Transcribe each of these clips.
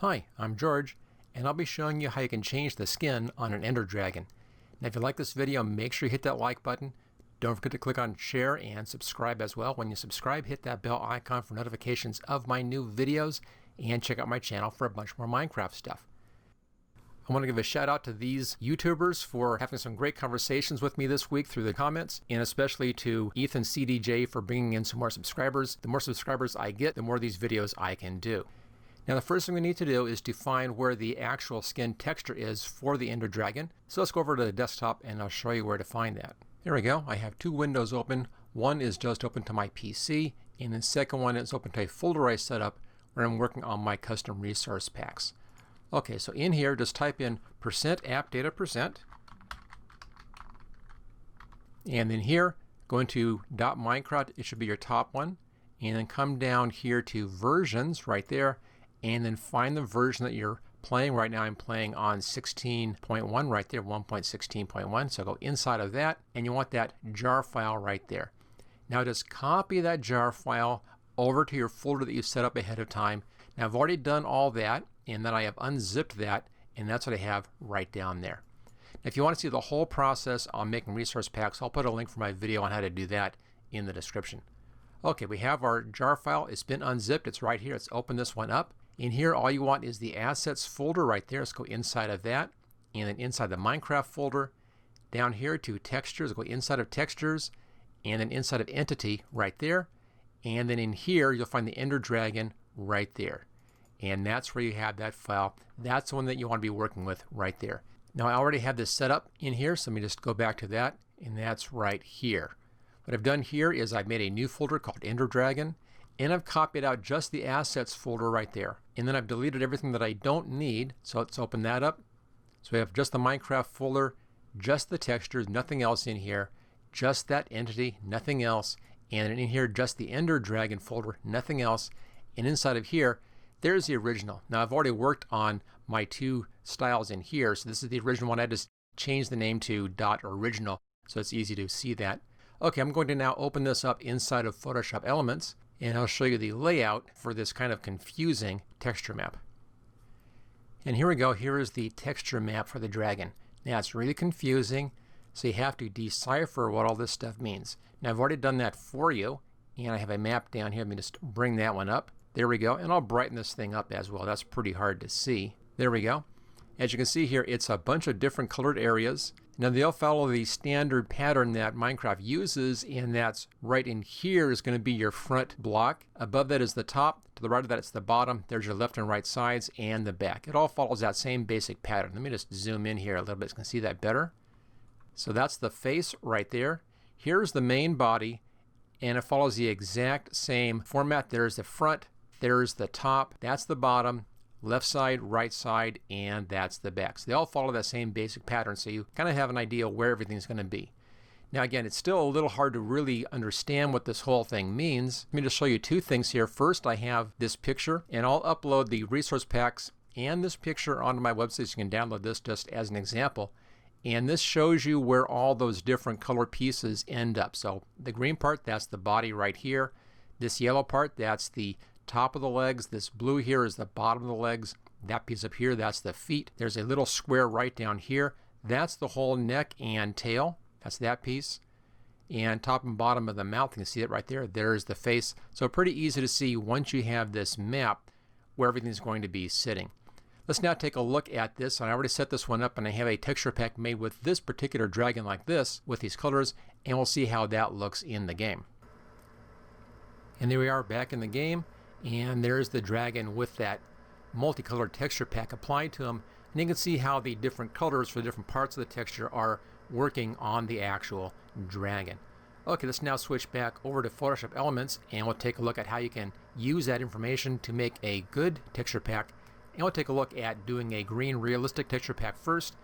Hi, I'm George, and I'll be showing you how you can change the skin on an Ender Dragon. Now if you like this video, make sure you hit that like button. Don't forget to click on share and subscribe as well. When you subscribe, hit that bell icon for notifications of my new videos, and check out my channel for a bunch more Minecraft stuff. I want to give a shout out to these YouTubers for having some great conversations with me this week through the comments, and especially to Ethan CDJ for bringing in some more subscribers. The more subscribers I get, the more of these videos I can do. Now the first thing we need to do is to find where the actual skin texture is for the Ender Dragon. So let's go over to the desktop and I'll show you where to find that. Here we go. I have two windows open. One is just open to my PC, and the second one is open to a folder I set up where I'm working on my custom resource packs. Okay, so in here, just type in %appdata%, and then here, go into .minecraft, it should be your top one, and then come down here to versions right there, and then find the version that you're playing. Right now I'm playing on 16.1 right there, 1.16.1, so go inside of that, and you want that jar file right there. Now just copy that jar file over to your folder that you set up ahead of time. Now I've already done all that, and then I have unzipped that, and that's what I have right down there. Now, if you want to see the whole process on making resource packs, I'll put a link for my video on how to do that in the description. Okay, we have our jar file. It's been unzipped. It's right here. Let's open this one up. In here, all you want is the assets folder right there. Let's go inside of that, and then inside the Minecraft folder. Down here to textures, go inside of textures, and then inside of entity right there. And then in here, you'll find the Ender Dragon right there. And that's where you have that file. That's the one that you want to be working with right there. Now I already have this set up in here, so let me just go back to that, and that's right here. What I've done here is I've made a new folder called Ender Dragon, and I've copied out just the assets folder right there. And then I've deleted everything that I don't need, so let's open that up. So we have just the Minecraft folder, just the textures, nothing else in here, just that entity, nothing else, and in here just the Ender Dragon folder, nothing else, and inside of here there's the original. Now I've already worked on my two styles in here, so this is the original one. I just changed the name to .original so it's easy to see that. Okay, I'm going to now open this up inside of Photoshop Elements, and I'll show you the layout for this kind of confusing texture map. And here we go. Here is the texture map for the dragon. Now it's really confusing, so you have to decipher what all this stuff means. Now I've already done that for you, and I have a map down here. Let me just bring that one up. There we go, and I'll brighten this thing up as well. That's pretty hard to see. There we go. As you can see here, it's a bunch of different colored areas. Now they'll follow the standard pattern that Minecraft uses, and that's right in here is going to be your front block. Above that is the top. To the right of that it's the bottom. There's your left and right sides and the back. It all follows that same basic pattern. Let me just zoom in here a little bit so you can see that better. So that's the face right there. Here's the main body, and it follows the exact same format. There's the front. There's the top, that's the bottom, left side, right side, and that's the back. So they all follow that same basic pattern, so you kind of have an idea where everything's going to be. Now again, it's still a little hard to really understand what this whole thing means. Let me just show you two things here. First, I have this picture, and I'll upload the resource packs and this picture onto my website, so you can download this just as an example. And this shows you where all those different color pieces end up. So the green part, that's the body right here. This yellow part, that's the top of the legs. This blue here is the bottom of the legs. That piece up here, that's the feet. There's a little square right down here. That's the whole neck and tail. That's that piece. And top and bottom of the mouth, you can see it right there. There's the face. So pretty easy to see once you have this map where everything's going to be sitting. Let's now take a look at this. I already set this one up, and I have a texture pack made with this particular dragon like this with these colors, and we'll see how that looks in the game. And there we are back in the game. And there's the dragon with that multicolored texture pack applied to him. And you can see how the different colors for the different parts of the texture are working on the actual dragon. Okay, let's now switch back over to Photoshop Elements, and we'll take a look at how you can use that information to make a good texture pack. And we'll take a look at doing a green realistic texture pack first,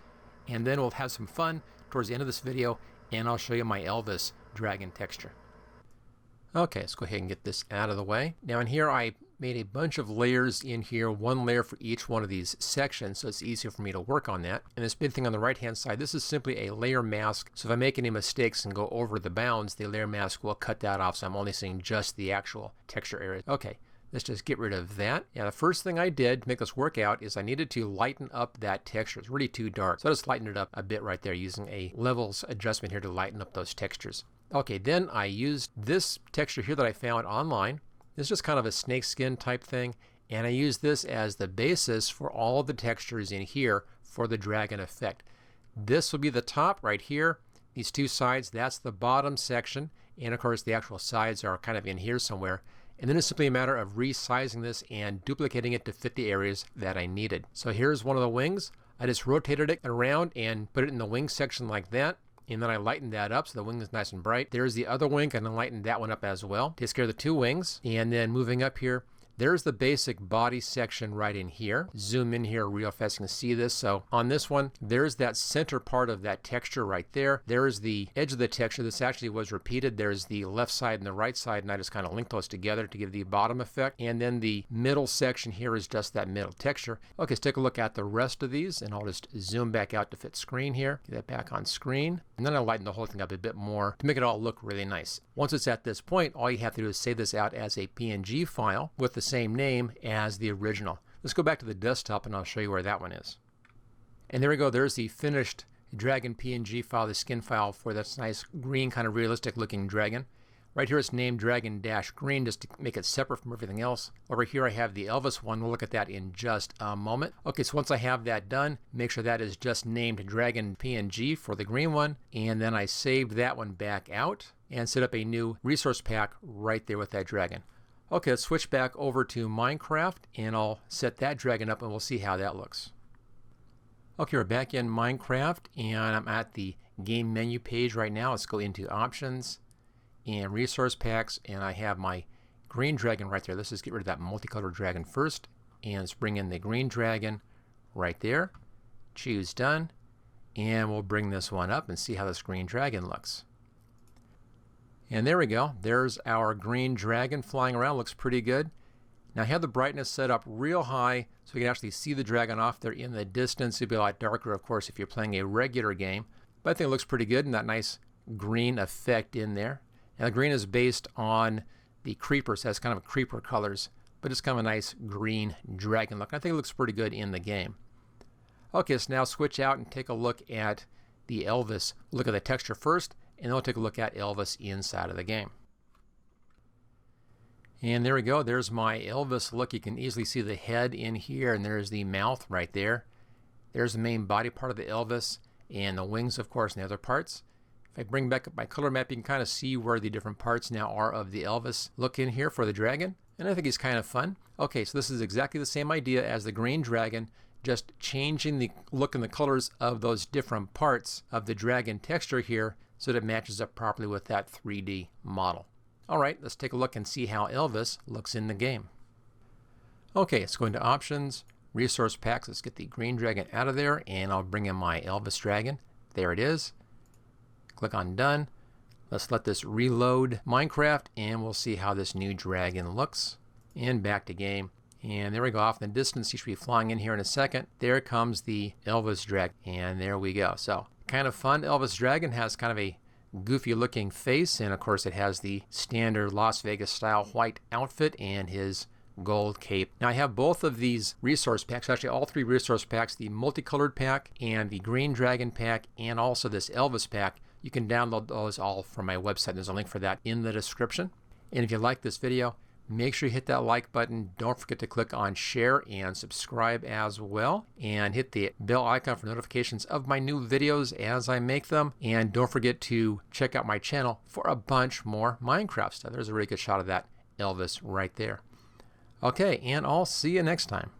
and then we'll have some fun towards the end of this video, and I'll show you my Elvis dragon texture. Okay, let's go ahead and get this out of the way. Now in here I made a bunch of layers in here, one layer for each one of these sections, so it's easier for me to work on that. And this big thing on the right hand side, this is simply a layer mask, so if I make any mistakes and go over the bounds, the layer mask will cut that off, so I'm only seeing just the actual texture area. Okay, Let's just get rid of that. Yeah, the first thing I did to make this work out is I needed to lighten up that texture. It's really too dark. So I just lightened it up a bit right there using a levels adjustment here to lighten up those textures. Okay, then I used this texture here that I found online. It's just kind of a snakeskin type thing. And I used this as the basis for all of the textures in here for the dragon effect. This will be the top right here. These two sides, that's the bottom section. And of course, the actual sides are kind of in here somewhere. And then it's simply a matter of resizing this and duplicating it to fit the areas that I needed. So here's one of the wings. I just rotated it around and put it in the wing section like that. And then I lightened that up so the wing is nice and bright. There's the other wing, and I lightened that one up as well. Takes care of the two wings. And then moving up here, there's the basic body section right in here. Zoom in here real fast, you can see this. So on this one, there's that center part of that texture right there. There's the edge of the texture. This actually was repeated. There's the left side and the right side, and I just kind of linked those together to give the bottom effect. And then the middle section here is just that middle texture. Okay, let's take a look at the rest of these, and I'll just zoom back out to fit screen here. Get that back on screen. And then I'll lighten the whole thing up a bit more to make it all look really nice. Once it's at this point, all you have to do is save this out as a PNG file with the same name as the original. Let's go back to the desktop and I'll show you where that one is. And there we go. There's the finished dragon PNG file, the skin file for this nice green kind of realistic looking dragon. Right here it's named dragon-green just to make it separate from everything else. Over here I have the Elvis one. We'll look at that in just a moment. Okay, so once I have that done, make sure that is just named dragon PNG for the green one. And then I saved that one back out and set up a new resource pack right there with that dragon. Okay, let's switch back over to Minecraft and I'll set that dragon up and we'll see how that looks. Okay, we're back in Minecraft and I'm at the game menu page right now. Let's go into options and resource packs, and I have my green dragon right there. Let's just get rid of that multicolored dragon first and let's bring in the green dragon right there. Choose done, and we'll bring this one up and see how this green dragon looks. And there we go. There's our green dragon flying around. Looks pretty good. Now I have the brightness set up real high so we can actually see the dragon off there in the distance. It'll be a lot darker, of course, if you're playing a regular game. But I think it looks pretty good and that nice green effect in there. Now the green is based on the creepers, so it has kind of creeper colors, but it's kind of a nice green dragon look. I think it looks pretty good in the game. Okay, so now switch out and take a look at the Elvis. Look at the texture first, and then we'll take a look at Elvis inside of the game. And there we go. There's my Elvis look. You can easily see the head in here, and there's the mouth right there. There's the main body part of the Elvis, and the wings, of course, and the other parts. If I bring back up my color map, you can kind of see where the different parts now are of the Elvis look in here for the dragon. And I think it's kind of fun. Okay, so this is exactly the same idea as the green dragon, just changing the look and the colors of those different parts of the dragon texture here so that it matches up properly with that 3D model. All right, let's take a look and see how Elvis looks in the game. Okay, let's go into options, resource packs. Let's get the green dragon out of there, and I'll bring in my Elvis dragon. There it is. Click on done. Let's let this reload Minecraft and we'll see how this new dragon looks. And back to game. And there we go, off in the distance. He should be flying in here in a second. There comes the Elvis dragon. And there we go. So kind of fun. Elvis dragon has kind of a goofy looking face, and of course it has the standard Las Vegas style white outfit and his gold cape. Now I have both of these resource packs, actually all three resource packs, the multicolored pack and the green dragon pack and also this Elvis pack. You can download those all from my website. There's a link for that in the description. And if you like this video, make sure you hit that like button. Don't forget to click on share and subscribe as well. And hit the bell icon for notifications of my new videos as I make them. And don't forget to check out my channel for a bunch more Minecraft stuff. There's a really good shot of that Elvis right there. Okay, and I'll see you next time.